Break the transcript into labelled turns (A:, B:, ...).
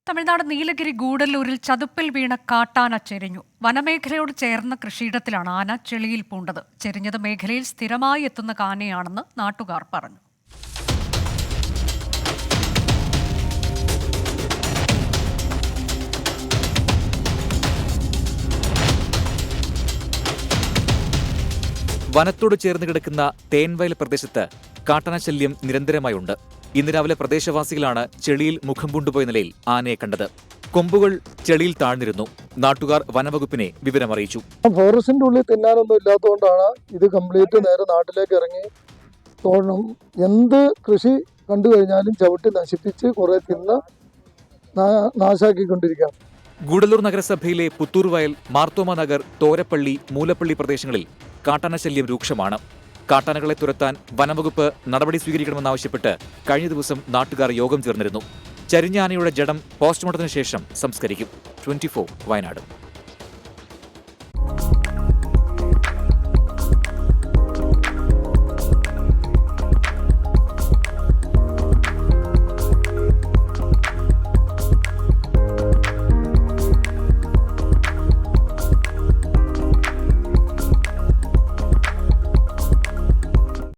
A: തമിഴ്നാട് നീലഗിരി ഗൂഡല്ലൂരിൽ ചതുപ്പിൽ വീണ കാട്ടാന ചെരിഞ്ഞു. വനമേഖലയോട് ചേർന്ന കൃഷിയിടത്തിലാണ് ആന ചെളിയിൽ പൂണ്ടത്. ചെരിഞ്ഞത് മേഖലയിൽ സ്ഥിരമായി എത്തുന്ന കാനയാണെന്ന് നാട്ടുകാർ പറഞ്ഞു.
B: വനത്തോട് ചേർന്ന് കിടക്കുന്ന തേൻവയൽ പ്രദേശത്ത് കാട്ടാനശല്യം നിരന്തരമായുണ്ട്. ഇന്ന് രാവിലെ പ്രദേശവാസികളാണ് ചെളിയിൽ മുഖം കൊണ്ടുപോയ നിലയിൽ ആനയെ കണ്ടത്. കൊമ്പുകൾ ചെളിയിൽ താഴ്ന്നിരുന്നു. നാട്ടുകാർ വനവകുപ്പിനെ വിവരമറിയിച്ചു.
C: ഫോറസ്റ്റിന്റെ ഉള്ളിൽ തിന്നാനൊന്നും ഇല്ലാത്തതുകൊണ്ടാണ് ഇത് കംപ്ലീറ്റ് നേരെ നാട്ടിലേക്ക് ഇറങ്ങി തോന്നും. എന്ത് കൃഷി കണ്ടു കഴിഞ്ഞാലും ചവിട്ടി നശിപ്പിച്ച് കുറെ തിന്ന് നാശാക്കിക്കൊണ്ടിരിക്കുകയാണ്.
B: ഗൂഡല്ലൂർ നഗരസഭയിലെ പുത്തൂർ വയൽ, മാർത്തോമ നഗർ, തോരപ്പള്ളി, മൂലപ്പള്ളി പ്രദേശങ്ങളിൽ കാട്ടാനശല്യം രൂക്ഷമാണ്. കാട്ടാനകളെ തുരത്താൻ വനംവകുപ്പ് നടപടി സ്വീകരിക്കണമെന്നാവശ്യപ്പെട്ട് കഴിഞ്ഞ ദിവസം നാട്ടുകാർ യോഗം ചേർന്നിരുന്നു. ചരിഞ്ഞ ആനയുടെ ജഡം പോസ്റ്റ്മോർട്ടത്തിന് ശേഷം സംസ്കരിക്കും. 24 വയനാട്.